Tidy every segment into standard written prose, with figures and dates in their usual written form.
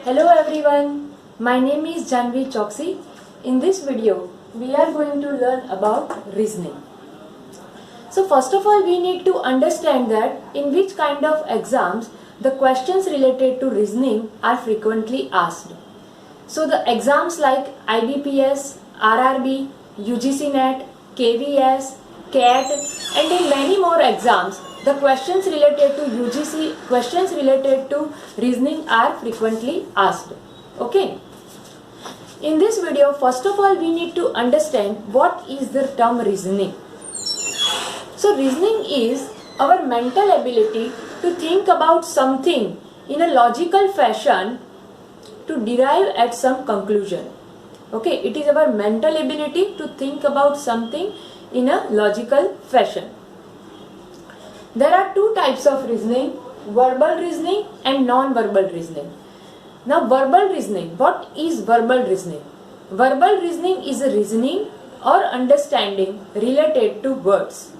Hello everyone, my name is Janvi Choksi. In this video, we are going to learn about reasoning. So first of all, we need to understand that in which kind of exams the questions related to reasoning are frequently asked. So the exams like IBPS, RRB, UGC NET, KVS, CAT and in many more exams, the questions related to UGC, questions related to reasoning are frequently asked. Okay. In this video, first of all, we need to understand what is the term reasoning. So reasoning is our mental ability to think about something in a logical fashion to derive at some conclusion. Okay, it is our mental ability to think about something in a logical fashion. There are two types of reasoning, verbal reasoning and non-verbal reasoning. Now verbal reasoning, what is verbal reasoning? Verbal reasoning is a reasoning or understanding related to words.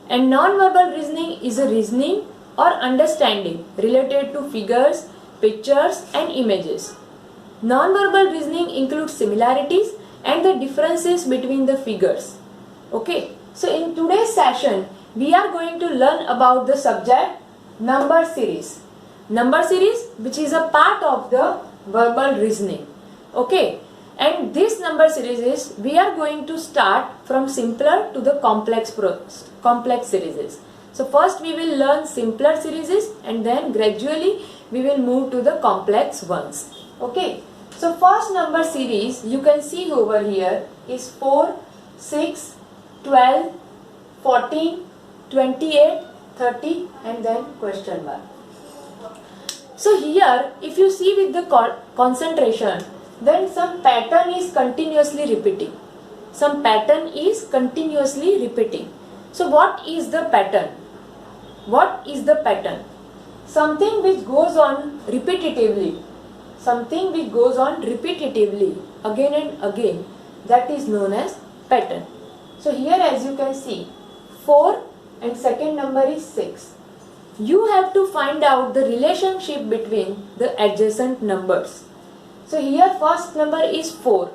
And non-verbal reasoning is a reasoning or understanding related to figures, pictures and images. Non-verbal reasoning includes similarities and the differences between the figures. Okay, so in today's session, we are going to learn about the subject number series. Number series which is a part of the verbal reasoning. Okay, and this number series is, we are going to start from simpler to the complex series. So first we will learn simpler series and then gradually we will move to the complex ones. Okay, so first number series you can see over here is 4, 6, 12, 14, 28, 30 and then question mark. So here if you see with the concentration, then some pattern is continuously repeating. Some pattern is continuously repeating. So what is the pattern? What is the pattern? Something which goes on repetitively. Something which goes on repetitively again and again, that is known as pattern. So here as you can see, 4 and second number is 6. You have to find out the relationship between the adjacent numbers. So here first number is 4,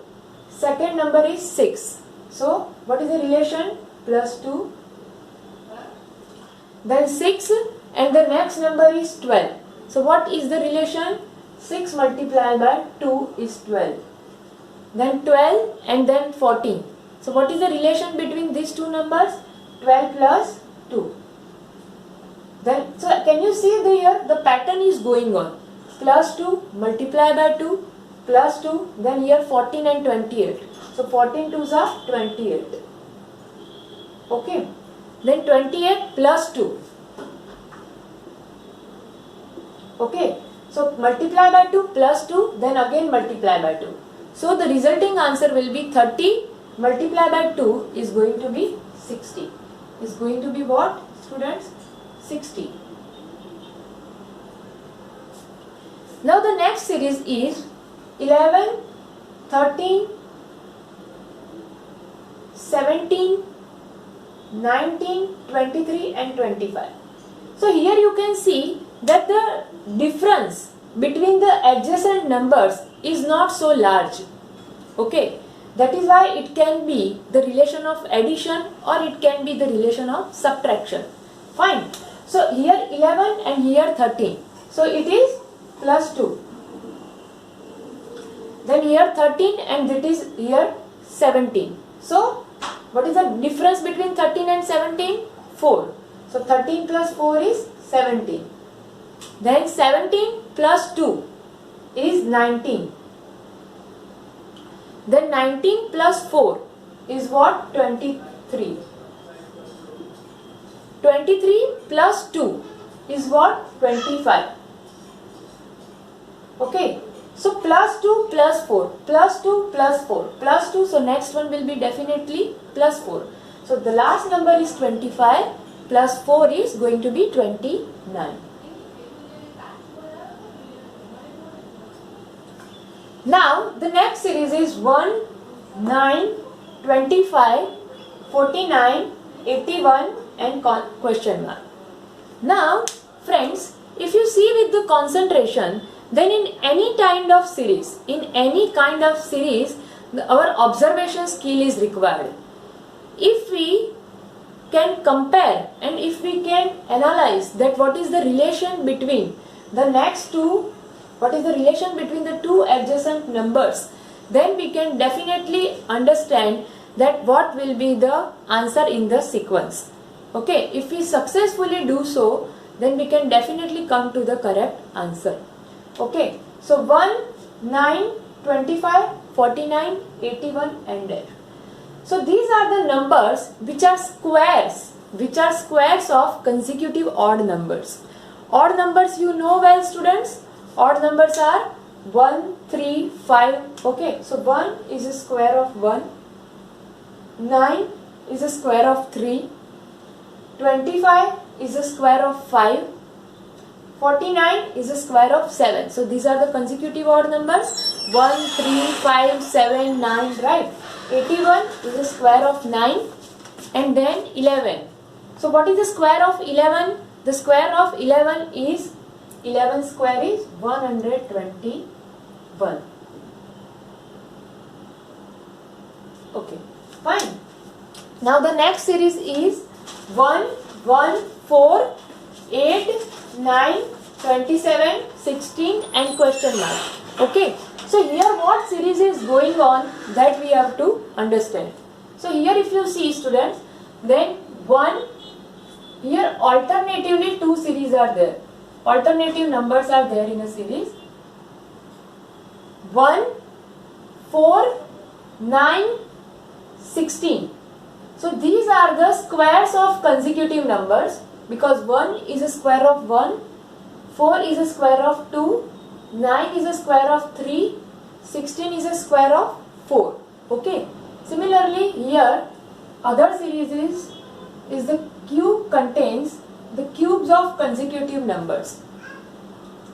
second number is 6. So what is the relation? Plus 2. Then 6 and the next number is 12. So what is the relation? 6 multiplied by 2 is 12. Then 12 and then 14. So what is the relation between these two numbers? 12 plus 2. Then, so can you see here the pattern is going on. Plus 2 multiply by 2 plus 2, then here 14 and 28. So 14 2s are 28. Okay. Then 28 plus 2. Okay. So multiply by 2 plus 2, then again multiply by 2. So the resulting answer will be 30 multiply by 2 is going to be 60. Is going to be what, students? 60. Now the next series is 11, 13, 17, 19, 23 and 25. So here you can see that the difference between the adjacent numbers is not so large. Okay, that is why it can be the relation of addition or it can be the relation of subtraction. Fine. So here 11 and here 13. So it is plus 2. Then here 13 and that is here 17. So what is the difference between 13 and 17? 4. So 13 plus 4 is 17. Then 17 plus 2 is 19. Then 19 plus 4 is what? 23. 23 plus 2 is what? 25. Okay. So plus 2 plus 4, plus 2 plus 4, plus 2. So next one will be definitely plus 4. So the last number is 25 plus 4 is going to be 29. Now the next series is 1, 9, 25, 49, 81 and question mark. Now friends, if you see with the concentration, then in any kind of series, our observation skill is required. If we can compare and if we can analyze that what is the relation between the two adjacent numbers, then we can definitely understand that what will be the answer in the sequence. Okay, if we successfully do so, then we can definitely come to the correct answer. Okay, so 1, 9, 25, 49, 81 and there. So these are the numbers which are squares of consecutive odd numbers. Odd numbers you know well, students. Odd numbers are 1, 3, 5. Okay, so 1 is a square of 1. 9 is a square of 3. 25 is a square of 5. 49 is a square of 7. So these are the consecutive odd numbers. 1, 3, 5, 7, 9, right? 81 is a square of 9 and then 11. So what is the square of 11? The square of 11 is 11 square is 121. Okay, fine. Now the next series is 1, 1, 4, 8, 9, 27, 16 and question mark. Okay, so here what series is going on, that we have to understand. So here if you see, students, then 1, here alternatively two series are there. Alternative numbers are there in a series. 1, 4, 9, 16. So these are the squares of consecutive numbers, because 1 is a square of 1, 4 is a square of 2, 9 is a square of 3, 16 is a square of 4. Okay. Similarly here other series is the cube contains the cubes of consecutive numbers.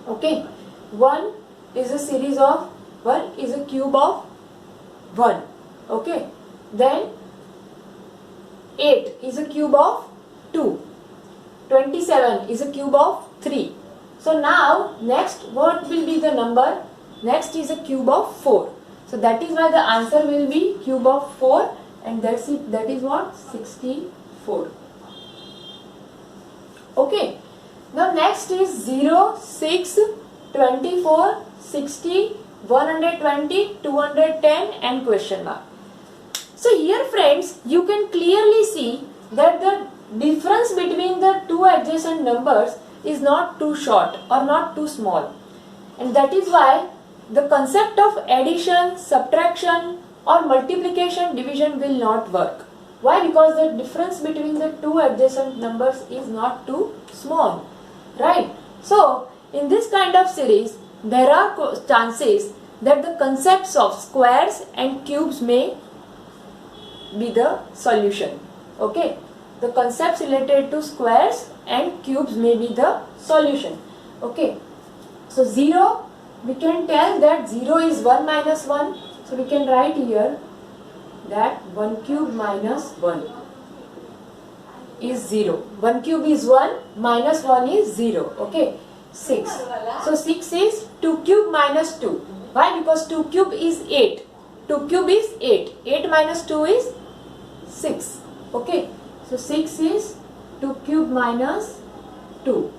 Okay. 1 is a series of 1 is a cube of 1. Okay. Then 8 is a cube of 2. 27 is a cube of 3. So now next what will be the number? Next is a cube of 4. So that is why the answer will be cube of 4 and that's it. That is what? 64. Okay. Now next is 0, 6, 24, 60, 120, 210 and question mark. So here friends, you can clearly see that the difference between the two adjacent numbers is not too short or not too small, and that is why the concept of addition, subtraction or multiplication, division will not work. Why? Because the difference between the two adjacent numbers is not too small, right? So in this kind of series there are chances that the concepts of squares and cubes may be the solution. Okay, the concepts related to squares and cubes may be the solution. Okay, so 0, we can tell that 0 is 1 minus 1. So we can write here that 1 cube minus 1 is 0. 1 cube is 1 minus 1 is 0. Okay, 6. So 6 is 2 cube minus 2. Why? Because 2 cube is 8. 2 cube is 8. 8 minus 2 is 6. Okay, so 6 is 2 cube minus 2.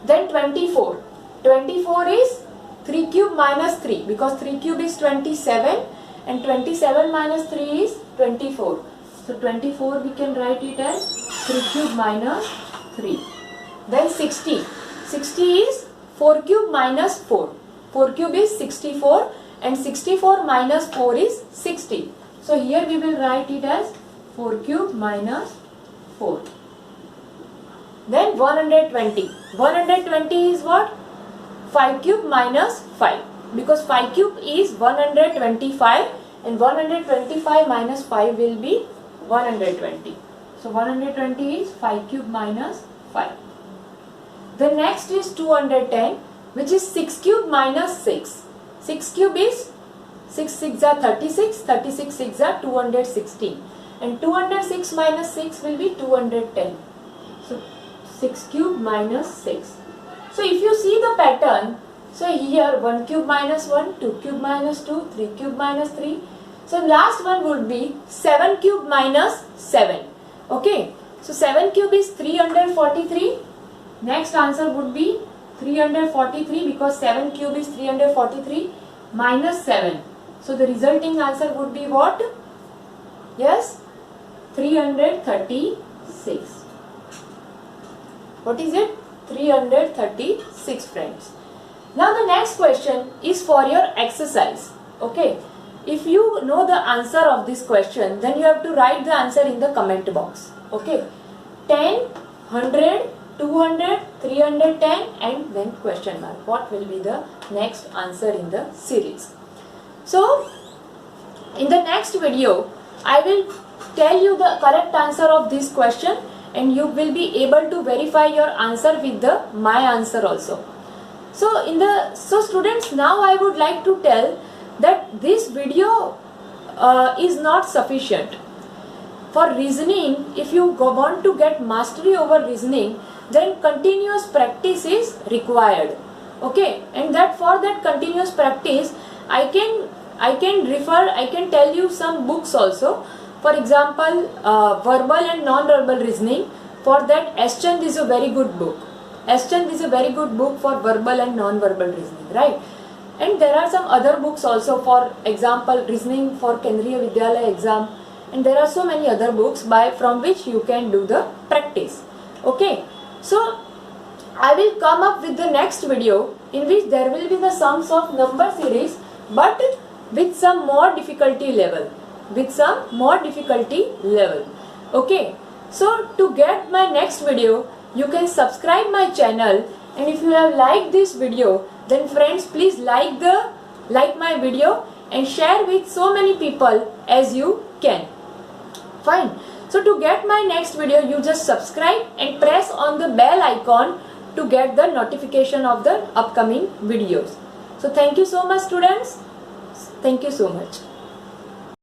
Then 24. 24 is 3 cube minus 3, because 3 cube is 27 and 27 minus 3 is 24. So 24 we can write it as 3 cube minus 3. Then 60. 60 is 4 cube minus 4. 4 cube is 64 and 64 minus 4 is 60. So here we will write it as 4 cube minus 4. Then 120. 120 is what? 5 cube minus 5. Because 5 cube is 125 and 125 minus 5 will be 120. So 120 is 5 cube minus 5. The next is 210, which is 6 cube minus 6. 6 cube is 6 6 are 36, 36 6 are 216. And 206 minus 6 will be 210. So 6 cube minus 6. So if you see the pattern, so here 1 cube minus 1, 2 cube minus 2, 3 cube minus 3. So last one would be 7 cube minus 7. Okay. So 7 cube is 343. Next answer would be 343 because 7 cube is 343 minus 7. So the resulting answer would be what? Yes, 336. What is it? 336, friends. Now the next question is for your exercise. Okay. If you know the answer of this question, then you have to write the answer in the comment box. Okay. 10, 100, 200, 310 and then question mark. What will be the next answer in the series? So, in the next video, I will tell you the correct answer of this question and you will be able to verify your answer with the my answer also. So students, now I would like to tell that this video is not sufficient. For reasoning, if you want to get mastery over reasoning, then continuous practice is required. Okay, and that for that continuous practice, I can tell you some books also. For example, verbal and non-verbal reasoning. For that, Eschand is a very good book. Eschand is a very good book for verbal and non-verbal reasoning, right? And there are some other books also, for example, reasoning for Kendriya Vidyalaya exam. And there are so many other books from which you can do the practice. Okay, so I will come up with the next video in which there will be the sums of number series, but with some more difficulty level. Okay, so to get my next video, you can subscribe my channel, and if you have liked this video, then friends, please like my video and share with so many people as you can. Fine. So to get my next video, you just subscribe and press on the bell icon to get the notification of the upcoming videos. So thank you so much, students. Thank you so much.